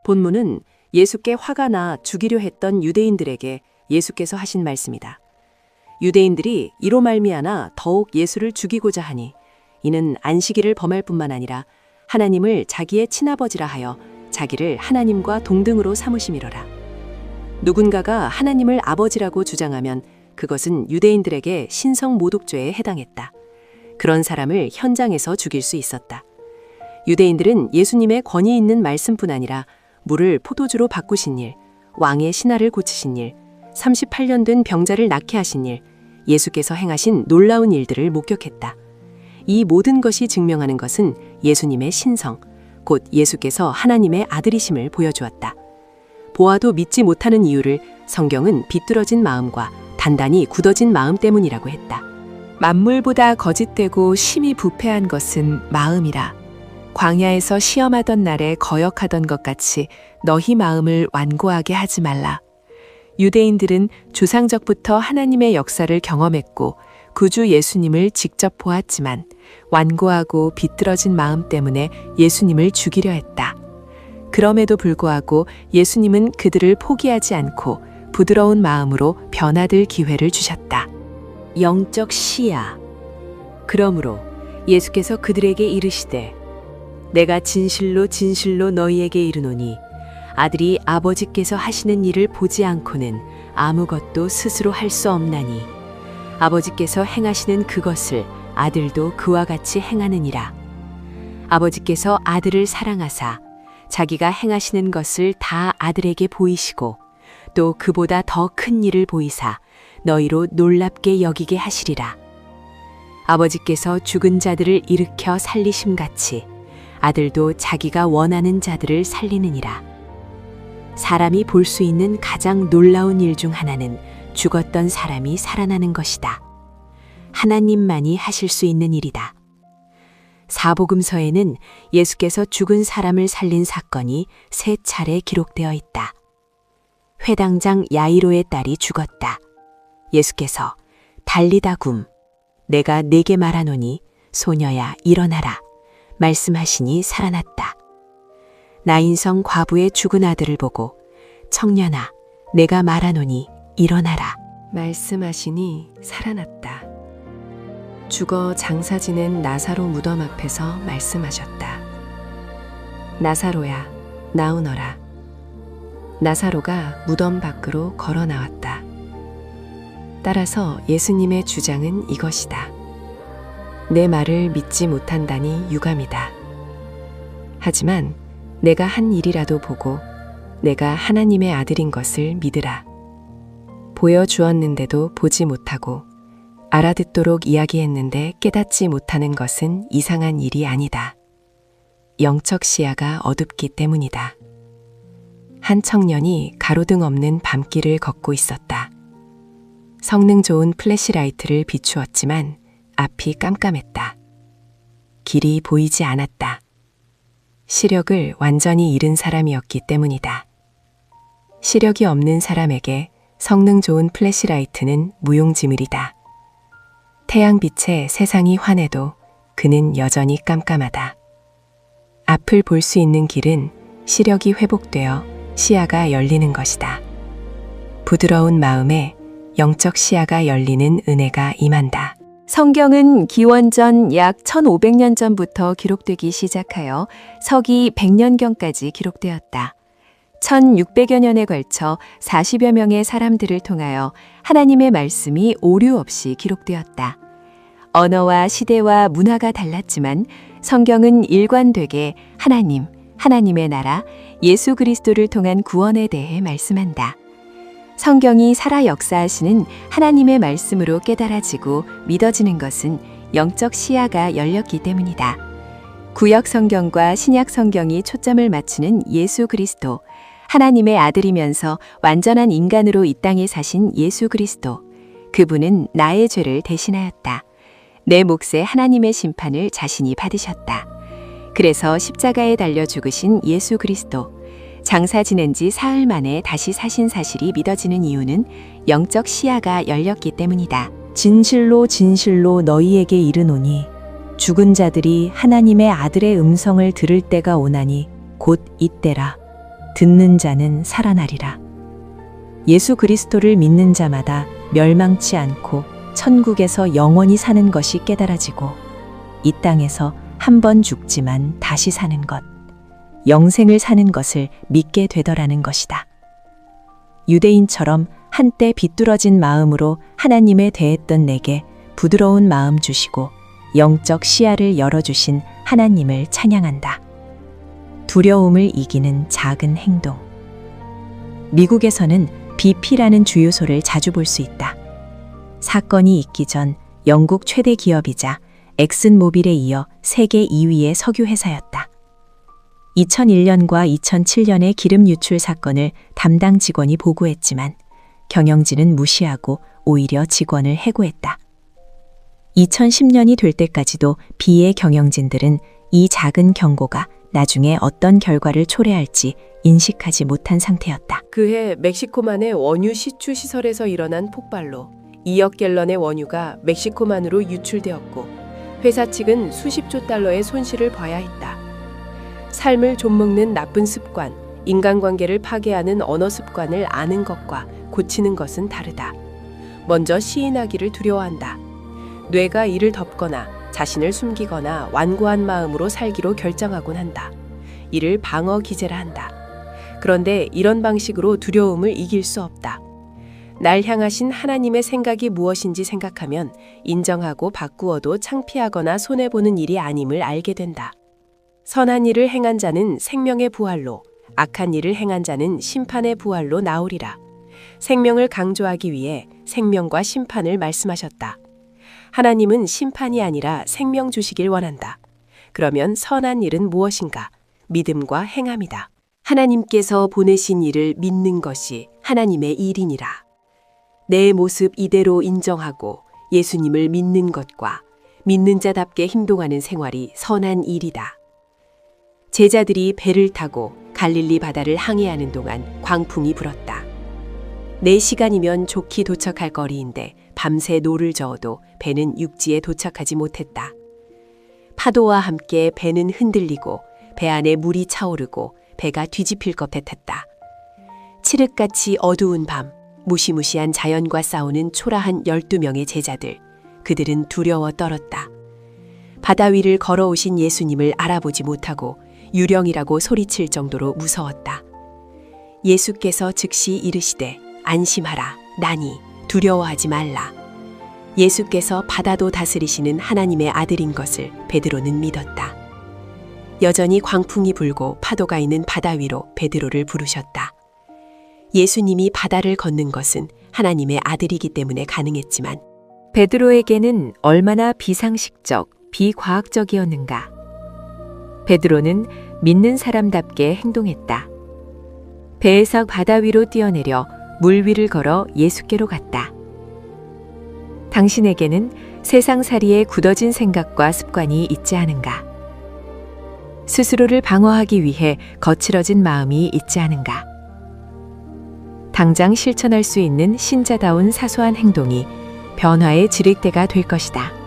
본문은 예수께 화가 나 죽이려 했던 유대인들에게 예수께서 하신 말씀이다. 유대인들이 이로 말미암아 더욱 예수를 죽이고자 하니 이는 안식일을 범할 뿐만 아니라 하나님을 자기의 친아버지라 하여 자기를 하나님과 동등으로 삼으심이로라. 누군가가 하나님을 아버지라고 주장하면 그것은 유대인들에게 신성 모독죄에 해당했다. 그런 사람을 현장에서 죽일 수 있었다. 유대인들은 예수님의 권위 있는 말씀뿐 아니라 물을 포도주로 바꾸신 일, 왕의 신하를 고치신 일, 38년 된 병자를 낫게 하신 일, 예수께서 행하신 놀라운 일들을 목격했다. 이 모든 것이 증명하는 것은 예수님의 신성, 곧 예수께서 하나님의 아들이심을 보여주었다. 보아도 믿지 못하는 이유를 성경은 비뚤어진 마음과 단단히 굳어진 마음 때문이라고 했다. 만물보다 거짓되고 심히 부패한 것은 마음이라. 광야에서 시험하던 날에 거역하던 것 같이 너희 마음을 완고하게 하지 말라. 유대인들은 조상적부터 하나님의 역사를 경험했고 구주 예수님을 직접 보았지만 완고하고 비뚤어진 마음 때문에 예수님을 죽이려 했다. 그럼에도 불구하고 예수님은 그들을 포기하지 않고 부드러운 마음으로 변화될 기회를 주셨다. 영적 시야. 그러므로 예수께서 그들에게 이르시되 내가 진실로 진실로 너희에게 이르노니 아들이 아버지께서 하시는 일을 보지 않고는 아무것도 스스로 할 수 없나니 아버지께서 행하시는 그것을 아들도 그와 같이 행하느니라. 아버지께서 아들을 사랑하사 자기가 행하시는 것을 다 아들에게 보이시고 또 그보다 더 큰 일을 보이사 너희로 놀랍게 여기게 하시리라. 아버지께서 죽은 자들을 일으켜 살리심같이 아들도 자기가 원하는 자들을 살리느니라. 사람이 볼 수 있는 가장 놀라운 일 중 하나는 죽었던 사람이 살아나는 것이다. 하나님만이 하실 수 있는 일이다. 사복음서에는 예수께서 죽은 사람을 살린 사건이 3차례 기록되어 있다. 회당장 야이로의 딸이 죽었다. 예수께서 달리다 굼, 내가 네게 말하노니 소녀야 일어나라 말씀하시니 살아났다. 나인성 과부의 죽은 아들을 보고 청년아 내가 말하노니 일어나라 말씀하시니 살아났다. 죽어 장사 지낸 나사로 무덤 앞에서 말씀하셨다. 나사로야 나오너라. 나사로가 무덤 밖으로 걸어 나왔다. 따라서 예수님의 주장은 이것이다. 내 말을 믿지 못한다니 유감이다. 하지만 내가 한 일이라도 보고 내가 하나님의 아들인 것을 믿으라. 보여주었는데도 보지 못하고 알아듣도록 이야기했는데 깨닫지 못하는 것은 이상한 일이 아니다. 영적 시야가 어둡기 때문이다. 한 청년이 가로등 없는 밤길을 걷고 있었다. 성능 좋은 플래시라이트를 비추었지만 앞이 깜깜했다. 길이 보이지 않았다. 시력을 완전히 잃은 사람이었기 때문이다. 시력이 없는 사람에게 성능 좋은 플래시라이트는 무용지물이다. 태양빛에 세상이 환해도 그는 여전히 깜깜하다. 앞을 볼 수 있는 길은 시력이 회복되어 시야가 열리는 것이다. 부드러운 마음에 영적 시야가 열리는 은혜가 임한다. 성경은 기원전 약 1500년 전부터 기록되기 시작하여 서기 100년경까지 기록되었다. 1600여 년에 걸쳐 40여 명의 사람들을 통하여 하나님의 말씀이 오류 없이 기록되었다. 언어와 시대와 문화가 달랐지만 성경은 일관되게 하나님, 하나님의 나라, 예수 그리스도를 통한 구원에 대해 말씀한다. 성경이 살아 역사하시는 하나님의 말씀으로 깨달아지고 믿어지는 것은 영적 시야가 열렸기 때문이다. 구약 성경과 신약 성경이 초점을 맞추는 예수 그리스도, 하나님의 아들이면서 완전한 인간으로 이 땅에 사신 예수 그리스도. 그분은 나의 죄를 대신하였다. 내 몫에 하나님의 심판을 자신이 받으셨다. 그래서 십자가에 달려 죽으신 예수 그리스도. 장사 지낸 지 사흘 만에 다시 사신 사실이 믿어지는 이유는 영적 시야가 열렸기 때문이다. 진실로 진실로 너희에게 이르노니 죽은 자들이 하나님의 아들의 음성을 들을 때가 오나니 곧 이때라. 듣는 자는 살아나리라. 예수 그리스도를 믿는 자마다 멸망치 않고 천국에서 영원히 사는 것이 깨달아지고 이 땅에서 한 번 죽지만 다시 사는 것, 영생을 사는 것을 믿게 되더라는 것이다. 유대인처럼 한때 비뚤어진 마음으로 하나님에 대했던 내게 부드러운 마음 주시고 영적 시야를 열어주신 하나님을 찬양한다. 두려움을 이기는 작은 행동. 미국에서는 BP라는 주유소를 자주 볼 수 있다. 사건이 있기 전 영국 최대 기업이자 엑슨모빌에 이어 세계 2위의 석유 회사였다. 2001년과 2007년의 기름 유출 사건을 담당 직원이 보고했지만 경영진은 무시하고 오히려 직원을 해고했다. 2010년이 될 때까지도 B의 경영진들은 이 작은 경고가 나중에 어떤 결과를 초래할지 인식하지 못한 상태였다. 그해 멕시코만의 원유 시추 시설에서 일어난 폭발로 2억 갤런의 원유가 멕시코만으로 유출되었고 회사 측은 수십조 달러의 손실을 봐야 했다. 삶을 좀먹는 나쁜 습관, 인간관계를 파괴하는 언어 습관을 아는 것과 고치는 것은 다르다. 먼저 시인하기를 두려워한다. 뇌가 이를 덮거나 자신을 숨기거나 완고한 마음으로 살기로 결정하곤 한다. 이를 방어 기제라 한다. 그런데 이런 방식으로 두려움을 이길 수 없다. 날 향하신 하나님의 생각이 무엇인지 생각하면 인정하고 바꾸어도 창피하거나 손해보는 일이 아님을 알게 된다. 선한 일을 행한 자는 생명의 부활로, 악한 일을 행한 자는 심판의 부활로 나오리라. 생명을 강조하기 위해 생명과 심판을 말씀하셨다. 하나님은 심판이 아니라 생명 주시길 원한다. 그러면 선한 일은 무엇인가? 믿음과 행함이다. 하나님께서 보내신 일을 믿는 것이 하나님의 일이니라. 내 모습 이대로 인정하고 예수님을 믿는 것과 믿는 자답게 행동하는 생활이 선한 일이다. 제자들이 배를 타고 갈릴리 바다를 항해하는 동안 광풍이 불었다. 4시간이면 좋게 도착할 거리인데 밤새 노를 저어도 배는 육지에 도착하지 못했다. 파도와 함께 배는 흔들리고 배 안에 물이 차오르고 배가 뒤집힐 것 같았다. 칠흑같이 어두운 밤, 무시무시한 자연과 싸우는 초라한 12명의 제자들, 그들은 두려워 떨었다. 바다 위를 걸어오신 예수님을 알아보지 못하고 유령이라고 소리칠 정도로 무서웠다. 예수께서 즉시 이르시되 안심하라, 나니 두려워하지 말라. 예수께서 바다도 다스리시는 하나님의 아들인 것을 베드로는 믿었다. 여전히 광풍이 불고 파도가 있는 바다 위로 베드로를 부르셨다. 예수님이 바다를 걷는 것은 하나님의 아들이기 때문에 가능했지만 베드로에게는 얼마나 비상식적, 비과학적이었는가. 베드로는 믿는 사람답게 행동했다. 배에서 바다 위로 뛰어내려 물 위를 걸어 예수께로 갔다. 당신에게는 세상살이의 굳어진 생각과 습관이 있지 않은가? 스스로를 방어하기 위해 거칠어진 마음이 있지 않은가? 당장 실천할 수 있는 신자다운 사소한 행동이 변화의 지렛대가 될 것이다.